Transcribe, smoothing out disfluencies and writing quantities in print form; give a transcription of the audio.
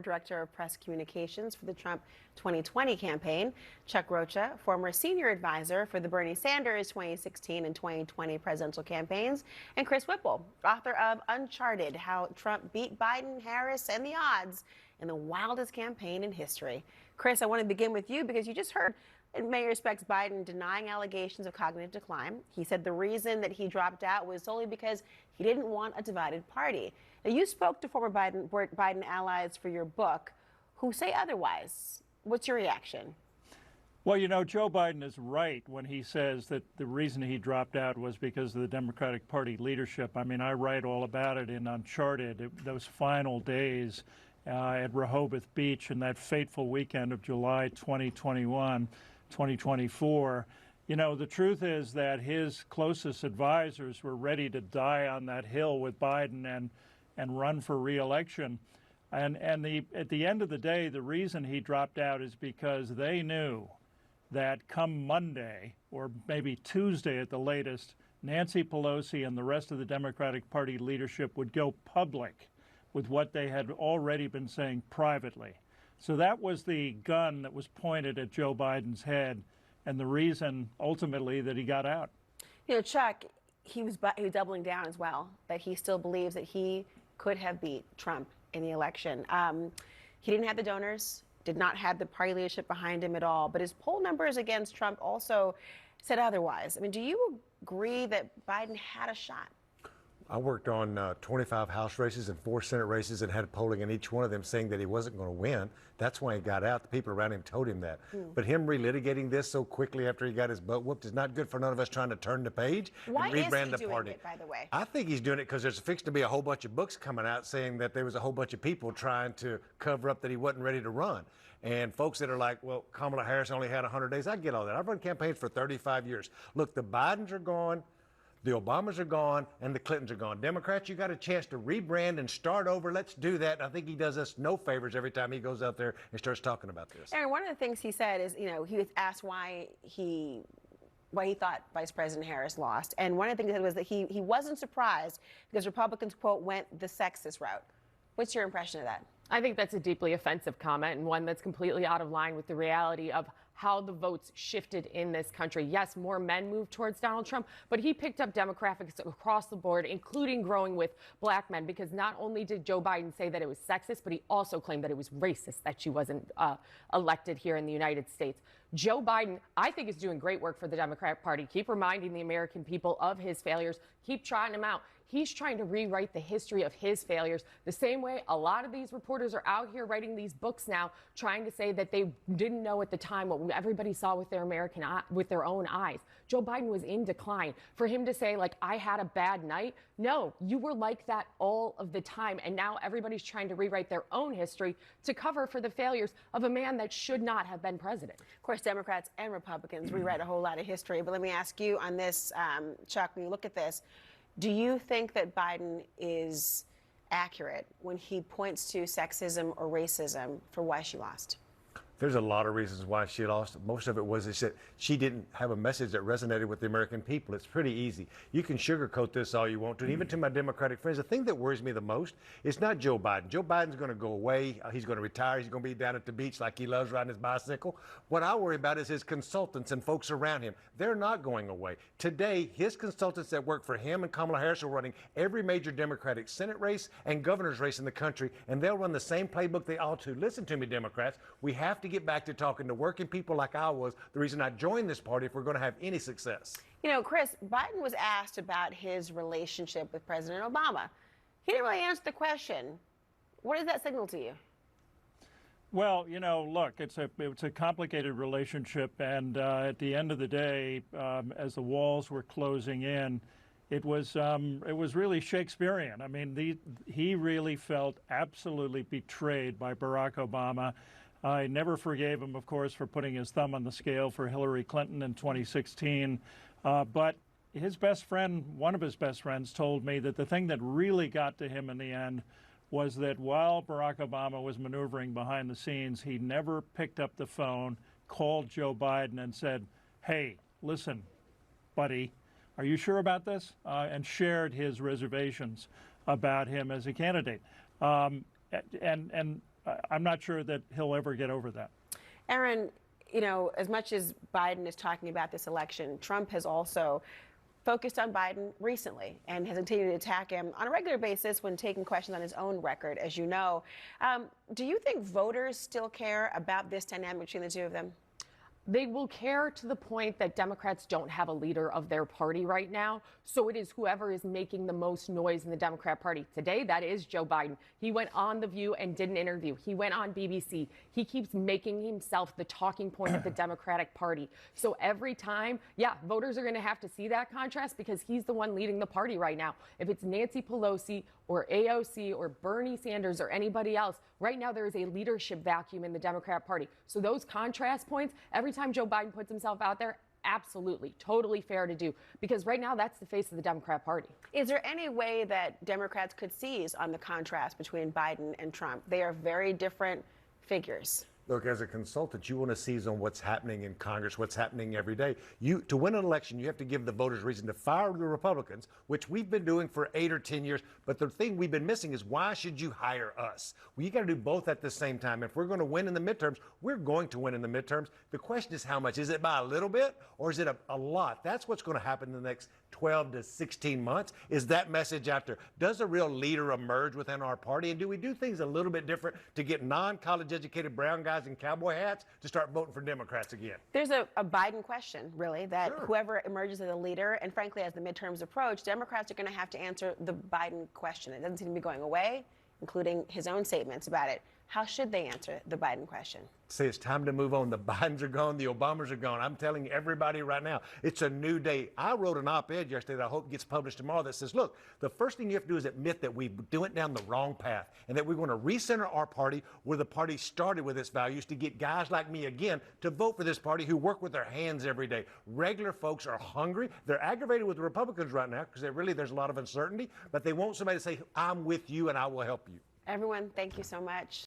Director of Press Communications for the Trump 2020 campaign, Chuck Rocha, former senior advisor for the Bernie Sanders 2016 and 2020 presidential campaigns, and Chris Whipple, author of Uncharted: How Trump Beat Biden, Harris, and the Odds in the Wildest Campaign in History. Chris, I want to begin with you because you just heard in many respects Biden denying allegations of cognitive decline. He said the reason that he dropped out was solely because he didn't want a divided party. Now, you spoke to former Biden allies for your book who say otherwise. What's your reaction? Well, you know, Joe Biden is right when he says that the reason he dropped out was because of the Democratic Party leadership. I mean, I write all about it in Uncharted, those final days at Rehoboth Beach in that fateful weekend of July 2021, 2024. You know, the truth is that his closest advisors were ready to die on that hill with Biden and run for re-election. And at the end of the day, the reason he dropped out is because they knew that come Monday, or maybe Tuesday at the latest, Nancy Pelosi and the rest of the Democratic Party leadership would go public with what they had already been saying privately. So that was the gun that was pointed at Joe Biden's head and the reason ultimately that he got out. You know, Chuck, he was doubling down as well, that he still believes that he could have beat Trump in the election. He didn't have the donors, did not have the party leadership behind him at all, but his poll numbers against Trump also said otherwise. I mean, do you agree that Biden had a shot? I worked on 25 House races and 4 Senate races and had polling in each one of them saying that he wasn't going to win. That's why he got out. The people around him told him that. But him relitigating this so quickly after he got his butt whooped is not good for none of us trying to turn the page and rebrand the party. It, by the way? I think he's doing it because there's fixed to be a whole bunch of books coming out saying that there was a whole bunch of people trying to cover up that he wasn't ready to run. And folks that are like, well, Kamala Harris only had 100 days. I get all that. I've run campaigns for 35 years. Look, the Bidens are gone. The Obamas are gone and the Clintons are gone. Democrats, you got a chance to rebrand and start over. Let's do that. And I think he does us no favors every time he goes out there and starts talking about this. Erin, one of the things he said is, you know, he was asked why he thought Vice President Harris lost. And one of the things he said was that he wasn't surprised because Republicans, quote, went the sexist route. What's your impression of that? I think that's a deeply offensive comment and one that's completely out of line with the reality of how the votes shifted in this country. Yes, more men moved towards Donald Trump, but he picked up demographics across the board, including growing with black men, because not only did Joe Biden say that it was sexist, but he also claimed that it was racist that she wasn't elected here in the United States. Joe Biden, I think, is doing great work for the Democratic Party. Keep reminding the American people of his failures. Keep trotting him out. He's trying to rewrite the history of his failures the same way a lot of these reporters are out here writing these books now, trying to say that they didn't know at the time what everybody saw with their own eyes. Joe Biden was in decline. For him to say, like, I had a bad night, no, you were like that all of the time. And now everybody's trying to rewrite their own history to cover for the failures of a man that should not have been president. Of course, Democrats and Republicans rewrite a whole lot of history. But let me ask you on this, Chuck, when you look at this, do you think that Biden is accurate when he points to sexism or racism for why she lost? There's a lot of reasons why she lost. Most of it was that she didn't have a message that resonated with the American people. It's pretty easy. You can sugarcoat this all you want to. And even to my Democratic friends, the thing that worries me the most is not Joe Biden. Joe Biden's going to go away. He's going to retire. He's going to be down at the beach like he loves riding his bicycle. What I worry about is his consultants and folks around him. They're not going away. Today, his consultants that work for him and Kamala Harris are running every major Democratic Senate race and governor's race in the country, and they'll run the same playbook they ought to. Listen to me, Democrats. We have to get back to talking to working people like I was, the reason I joined this party if we're going to have any success. You know, Chris, Biden was asked about his relationship with President Obama. He didn't really answer the question. What does that signal to you? Well, you know, look, it's a complicated relationship, and at the end of the day, as the walls were closing in, it was really Shakespearean. I mean, he really felt absolutely betrayed by Barack Obama. I never forgave him, of course, for putting his thumb on the scale for Hillary Clinton in 2016. But his best friend, one of his best friends, told me that the thing that really got to him in the end was that while Barack Obama was maneuvering behind the scenes, he never picked up the phone, called Joe Biden and said, hey, listen, buddy, are you sure about this? And shared his reservations about him as a candidate. And I'm not sure that he'll ever get over that. Erin, you know, as much as Biden is talking about this election, Trump has also focused on Biden recently and has continued to attack him on a regular basis when taking questions on his own record, as you know. Do you think voters still care about this dynamic between the two of them? They will care to the point that Democrats don't have a leader of their party right now. So it is whoever is making the most noise in the Democrat Party. Today, that is Joe Biden. He went on The View and did an interview. He went on BBC. He keeps making himself the talking point of the Democratic Party. So every time, yeah, voters are going to have to see that contrast because he's the one leading the party right now. If it's Nancy Pelosi or AOC or Bernie Sanders or anybody else, right now there is a leadership vacuum in the Democrat Party. So those contrast points, every time Joe Biden puts himself out there, absolutely, totally fair to do, because right now that's the face of the Democrat Party. Is there any way that Democrats could seize on the contrast between Biden and Trump? They are very different figures. Look, as a consultant, you want to seize on what's happening in Congress, what's happening every day. To win an election, you have to give the voters reason to fire the Republicans, which we've been doing for 8 or 10 years. But the thing we've been missing is, why should you hire us? Well, you got to do both at the same time. If we're going to win in the midterms, we're going to win in the midterms. The question is how much? Is it by a little bit or is it a lot? That's what's going to happen in the next 12 to 16 months. Is that message out there? Does a real leader emerge within our party? And do we do things a little bit different to get non-college educated brown guys in cowboy hats to start voting for Democrats again? There's a Biden question, really, that Sure. whoever emerges as a leader, and frankly, as the midterms approach, Democrats are going to have to answer the Biden question. It doesn't seem to be going away, including his own statements about it. How should they answer the Biden question? Say it's time to move on. The Bidens are gone. The Obamas are gone. I'm telling everybody right now, it's a new day. I wrote an op-ed yesterday that I hope gets published tomorrow that says, look, the first thing you have to do is admit that we went down the wrong path and that we're going to recenter our party where the party started with its values to get guys like me again to vote for this party who work with their hands every day. Regular folks are hungry. They're aggravated with the Republicans right now because there's a lot of uncertainty, but they want somebody to say, I'm with you and I will help you. Everyone, thank you so much.